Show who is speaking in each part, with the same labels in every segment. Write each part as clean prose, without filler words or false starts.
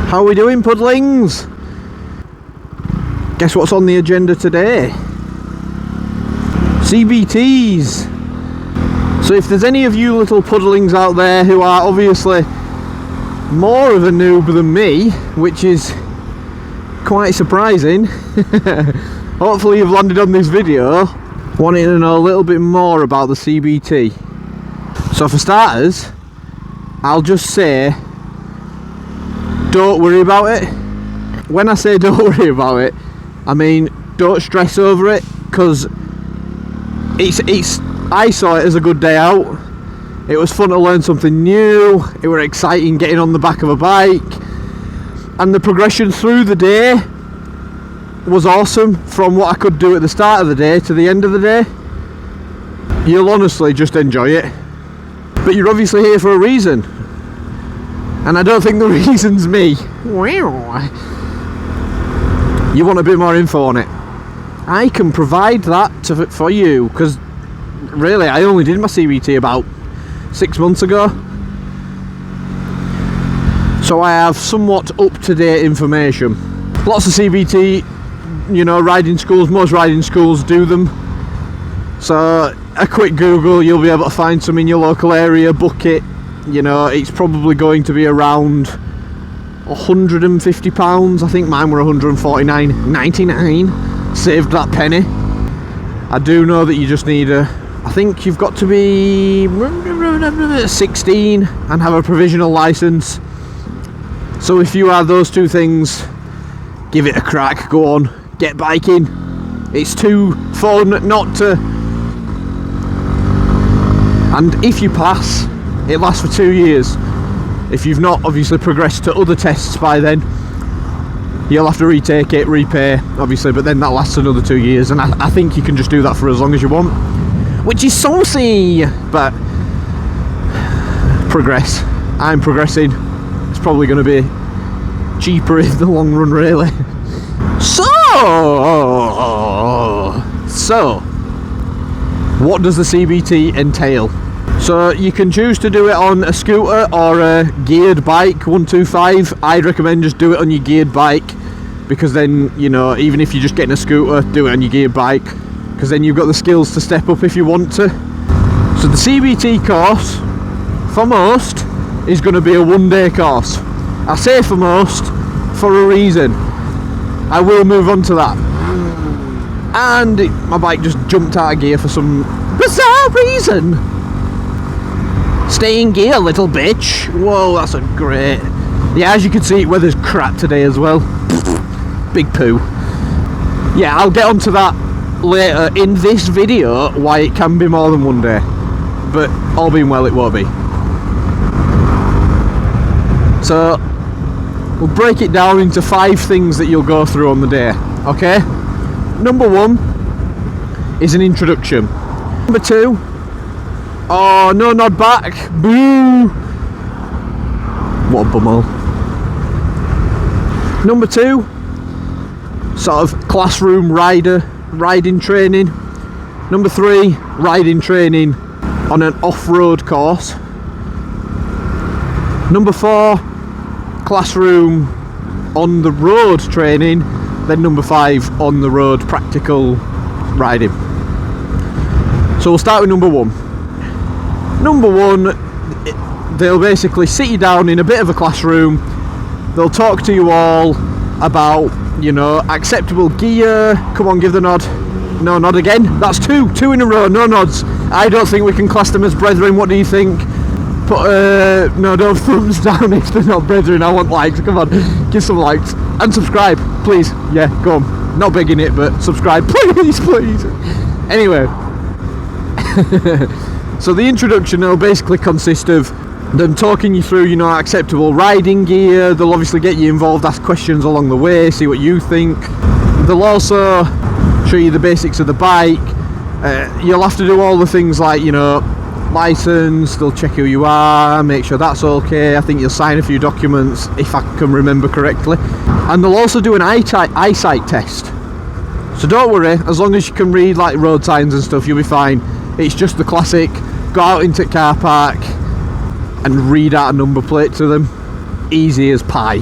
Speaker 1: How are we doing, Pudlings? Guess what's on the agenda today? CBTs. So if there's any of you little Pudlings out there who are obviously more of a noob than me, which is quite surprising, hopefully you've landed on this video wanting to know a little bit more about the CBT. So for starters, I'll just say, don't worry about it. When I say don't worry about it, I mean don't stress over it, because I saw it as a good day out. It was fun to learn something new, it was exciting getting on the back of a bike, and the progression through the day was awesome, from what I could do at the start of the day to the end of the day. You'll honestly just enjoy it. But you're obviously here for a reason, and I don't think the reason's me. You want a bit more info on it? I can provide that for you, because really I only did my CBT about 6 months ago, so I have somewhat up-to-date information. Lots of CBT, riding schools, most riding schools do them, so a quick Google, you'll be able to find some in your local area, book it. It's probably going to be around £150. I think mine were £149.99. Saved that penny. I do know that you just need I think you've got to be 16 and have a provisional license. So if you are those two things, give it a crack, go on, get biking. It's too fun not to. And if you pass, it lasts for 2 years. If you've not obviously progressed to other tests by then, you'll have to retake it, repay obviously, but then that lasts another 2 years, and I think you can just do that for as long as you want, which is saucy. But progress. I'm progressing. It's probably going to be cheaper in the long run, really. So what does the CBT entail? So you can choose to do it on a scooter or a geared bike, 125. I'd recommend just do it on your geared bike, because then, even if you're just getting a scooter, do it on your geared bike, because then you've got the skills to step up if you want to. So the CBT course, for most, is going to be a one-day course. I say for most, for a reason. I will move on to that. And my bike just jumped out of gear for some bizarre reason. Stay in gear, little bitch. Whoa, that's a great. Yeah, as you can see, weather's crap today as well. Big poo. Yeah, I'll get onto that later in this video, why it can be more than one day, but all being well, it won't be. So we'll break it down into 5 things that you'll go through on the day. Okay, number 1 is an introduction. Number 2, oh, no nod back. Boo! What a bumhole. Number 2, sort of classroom riding training. Number 3, riding training on an off-road course. Number 4, classroom on the road training. Then number 5, on the road practical riding. So we'll start with number 1. Number 1, they'll basically sit you down in a bit of a classroom. They'll talk to you all about, acceptable gear. Come on, give the nod. No nod again. That's 2 in a row, no nods. I don't think we can class them as brethren. What do you think? Put no thumbs down if they're not brethren. I want likes. Come on, give some likes and subscribe, please. Yeah, go on. Not begging it, but subscribe, please. Anyway. So the introduction will basically consist of them talking you through, acceptable riding gear. They'll obviously get you involved, ask questions along the way, see what you think. They'll also show you the basics of the bike. You'll have to do all the things like, license, they'll check who you are, make sure that's okay. I think you'll sign a few documents, if I can remember correctly. And they'll also do an eyesight test. So don't worry, as long as you can read like road signs and stuff, you'll be fine. It's just the classic, go out into the car park and read out a number plate to them. Easy as pie.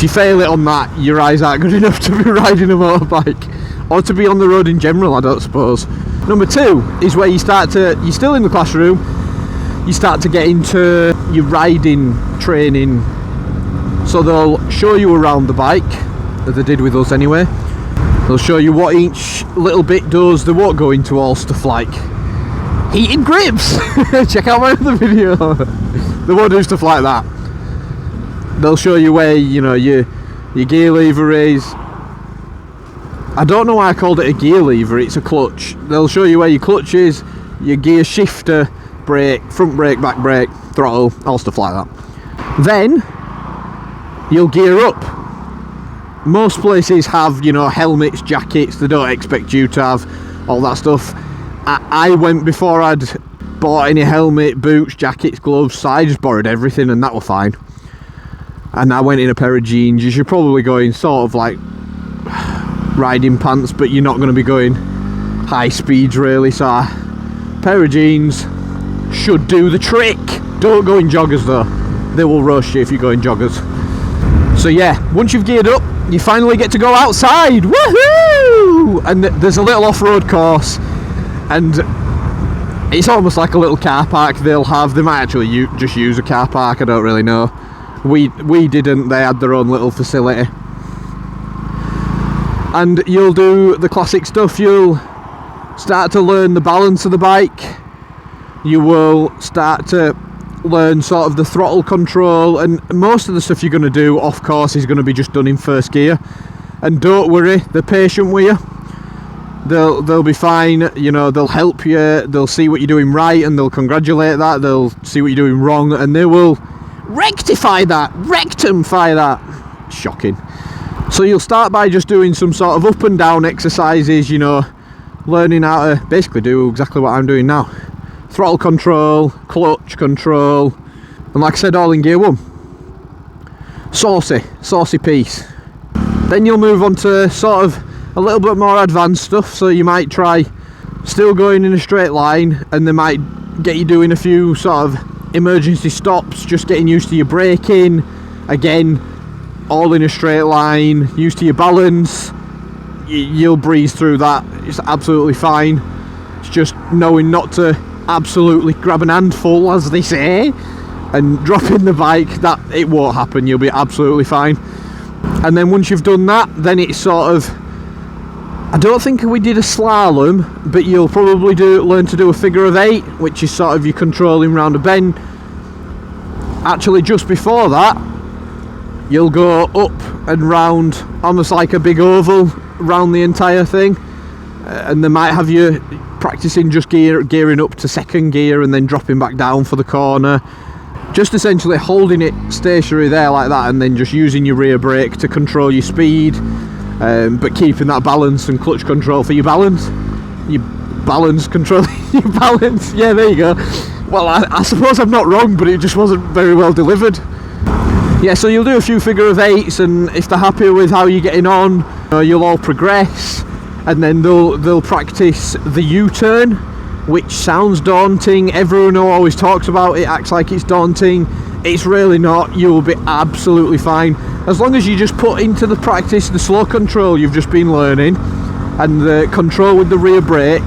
Speaker 1: If you fail it on that, your eyes aren't good enough to be riding a motorbike, or to be on the road in general, I don't suppose. Number 2 is where you start to, you're still in the classroom, you start to get into your riding training. So they'll show you around the bike, as they did with us anyway. They'll show you what each little bit does. They won't go into all stuff like heating grips. Check out my other video. They won't do stuff like that. They'll show you where, you know, your gear lever is. I don't know why I called it a gear lever, it's a clutch. They'll show you where your clutch is, your gear shifter, brake, front brake, back brake, throttle, all stuff like that. Then you'll gear up. Most places have, you know, helmets, jackets. They don't expect you to have all that stuff. I went before I'd bought any helmet, boots, jackets, gloves, so I just borrowed everything and that was fine. And I went in a pair of jeans. You should probably go in sort of like riding pants, but you're not going to be going high speeds really, so a pair of jeans should do the trick. Don't go in joggers though, they will roast you if you go in joggers. So yeah, once you've geared up, you finally get to go outside. Woohoo! And there's a little off-road course, and it's almost like a little car park they'll have. They might actually just use a car park, I don't really know. We didn't, they had their own little facility. And you'll do the classic stuff. You'll start to learn the balance of the bike. You will start to learn sort of the throttle control, and most of the stuff you're going to do off course is going to be just done in first gear. And don't worry, they're patient with you. They'll be fine, you know, they'll help you, they'll see what you're doing right and they'll congratulate that, they'll see what you're doing wrong and they will rectify that, rectify that. Shocking. So you'll start by just doing some sort of up and down exercises, you know, learning how to basically do exactly what I'm doing now. Throttle control, clutch control, and like I said, all in gear 1. Saucy piece. Then you'll move on to sort of a little bit more advanced stuff, so you might try still going in a straight line, and they might get you doing a few sort of emergency stops, just getting used to your braking, again, all in a straight line, used to your balance. You'll breeze through that, it's absolutely fine. It's just knowing not to absolutely grab an handful, as they say, and dropping the bike, that it won't happen, you'll be absolutely fine. And then once you've done that, then it's sort of, I don't think we did a slalom, but you'll probably learn to do a figure of 8, which is sort of you controlling round a bend. Actually, just before that, you'll go up and round, almost like a big oval round the entire thing, and they might have you practicing just gearing up to second gear and then dropping back down for the corner, just essentially holding it stationary there like that, and then just using your rear brake to control your speed, but keeping that balance and clutch control for your balance. Your balance control, your balance, yeah, there you go. Well, I suppose I'm not wrong, but it just wasn't very well delivered. Yeah, so you'll do a few figure of 8s, and if they're happy with how you're getting on, you'll all progress, and then they'll practice the U-turn, which sounds daunting. Everyone who always talks about it acts like it's daunting. It's really not. You will be absolutely fine as long as you just put into the practice the slow control you've just been learning and the control with the rear brake.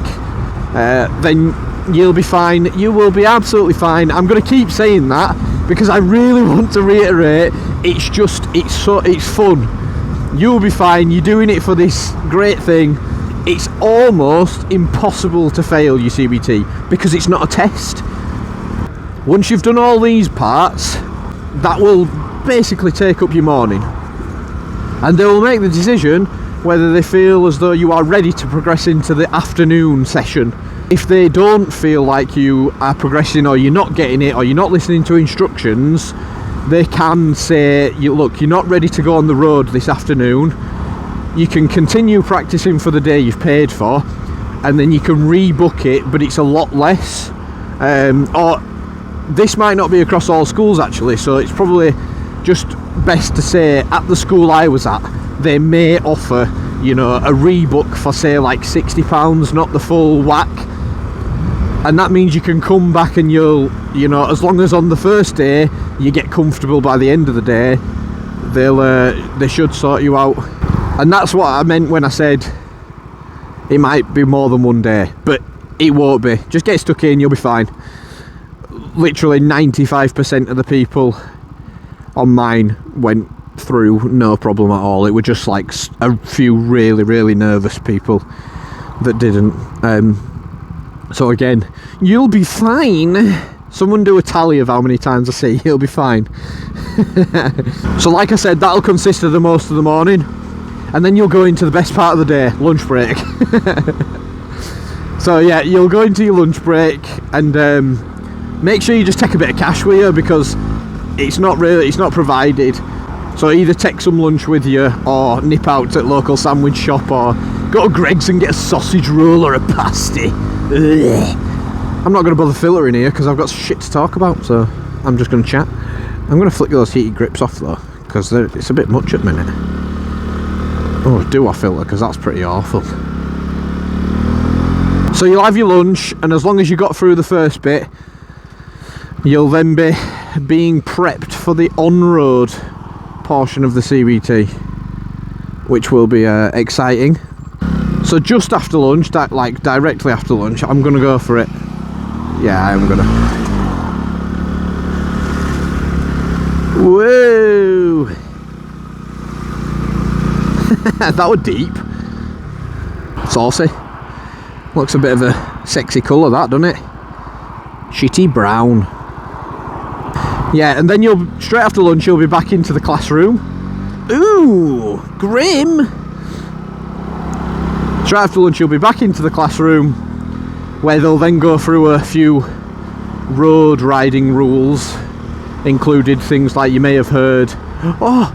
Speaker 1: Then you'll be fine. You will be absolutely fine. I'm going to keep saying that because I really want to reiterate, it's fun. You'll be fine. You're doing it for this great thing. It's almost impossible to fail your CBT because it's not a test. Once you've done all these parts, that will basically take up your morning, and they will make the decision whether they feel as though you are ready to progress into the afternoon session. If they don't feel like you are progressing, or you're not getting it, or you're not listening to instructions, they can say, look, you're not ready to go on the road this afternoon. You can continue practicing for the day you've paid for, and then you can rebook it, but it's a lot less. Or this might not be across all schools actually, so it's probably just best to say at the school I was at, they may offer, a rebook for say like £60, not the full whack. And that means you can come back and as long as on the first day you get comfortable by the end of the day, they should sort you out. And that's what I meant when I said it might be more than one day, but it won't be. Just get stuck in, you'll be fine. Literally 95% of the people on mine went through no problem at all. It were just like a few really nervous people that didn't. So again, you'll be fine. Someone do a tally of how many times I say you'll be fine. So like I said, that'll consist of the most of the morning, and then you'll go into the best part of the day, lunch break. So yeah, you'll go into your lunch break, and make sure you just take a bit of cash with you, because it's not provided. So either take some lunch with you, or nip out to a local sandwich shop, or go to Greggs and get a sausage roll or a pasty. Ugh. I'm not going to bother filtering here because I've got shit to talk about, so I'm just going to chat. I'm going to flick those heated grips off though, because it's a bit much at the minute. Oh, do I filter? Because that's pretty awful. So you'll have your lunch, and as long as you got through the first bit, you'll then be being prepped for the on-road portion of the CBT, which will be exciting. So just after lunch, like directly after lunch, I'm going to go for it. Yeah, I'm gonna. Whoa! That was deep. Saucy. Looks a bit of a sexy colour, that, doesn't it? Shitty brown. Yeah, and then straight after lunch, you'll be back into the classroom. Ooh, grim! Straight after lunch, you'll be back into the classroom, where they'll then go through a few road riding rules, included things like you may have heard. Oh,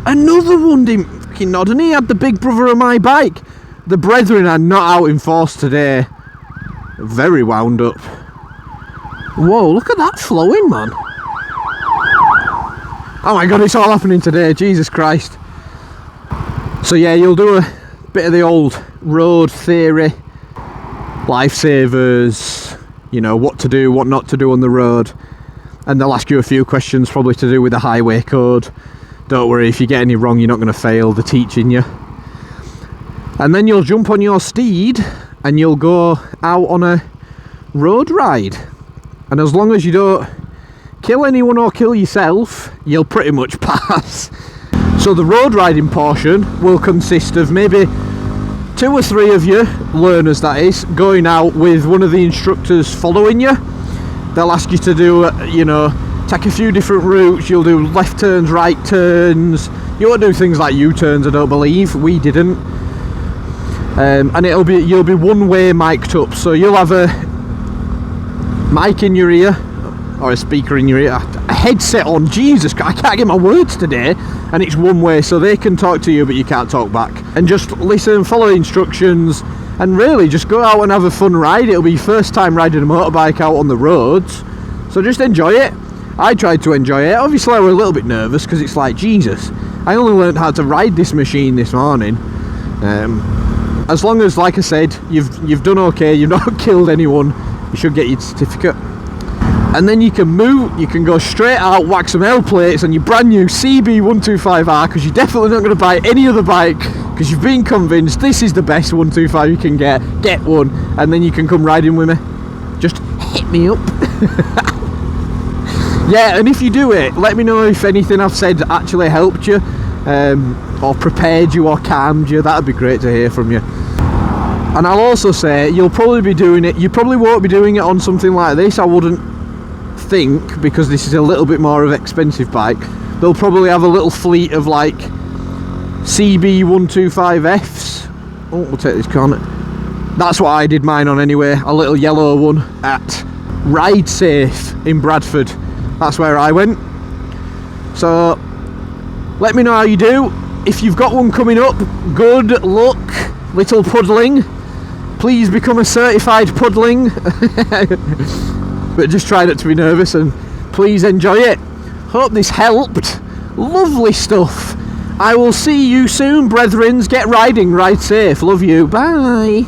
Speaker 1: another one didn't fucking nod, and he had the big brother of my bike. The brethren are not out in force today. Very wound up. Whoa, look at that flowing, man. Oh my god, it's all happening today, Jesus Christ. So yeah, you'll do a bit of the old road theory, lifesavers, you know, what to do, what not to do on the road, and they'll ask you a few questions probably to do with the highway code. Don't worry, if you get any wrong, you're not going to fail, they're teaching you. And then you'll jump on your steed and you'll go out on a road ride, and as long as you don't kill anyone or kill yourself, you'll pretty much pass. So the road riding portion will consist of maybe 2 or 3 of you, learners that is, going out with one of the instructors following you. They'll ask you to do, you know, take a few different routes. You'll do left turns, right turns. You won't do things like U-turns, I don't believe. We didn't. And you'll be one-way mic'd up. So you'll have a mic in your ear, or a speaker in your ear, a headset on. Jesus Christ, I can't get my words today. And it's one way, so they can talk to you but you can't talk back, and just listen, follow instructions, and really just go out and have a fun ride. It'll be your first time riding a motorbike out on the roads, so just enjoy it. I tried to enjoy it. Obviously I was a little bit nervous because it's like, Jesus, I only learned how to ride this machine this morning. As long as, like I said, you've done okay, you've not killed anyone, you should get your certificate. And then you can move, you can go straight out, whack some L plates on your brand new CB125R, because you're definitely not going to buy any other bike, because you've been convinced this is the best 125 you can get one, and then you can come riding with me. Just hit me up. Yeah, and if you do it, let me know if anything I've said actually helped you, or prepared you or calmed you. That'd be great to hear from you. And I'll also say, you'll probably be doing it, you probably won't be doing it on something like this, I wouldn't think, because this is a little bit more of an expensive bike. They'll probably have a little fleet of like CB125Fs. Oh, we'll take this corner. That's what I did mine on anyway, a little yellow one at Ride Safe in Bradford. That's where I went. So let me know how you do. If you've got one coming up, good luck, little puddling. Please become a certified puddling. But just try not to be nervous, and please enjoy it. Hope this helped. Lovely stuff. I will see you soon, brethrens. Get riding, ride safe. Love you. Bye.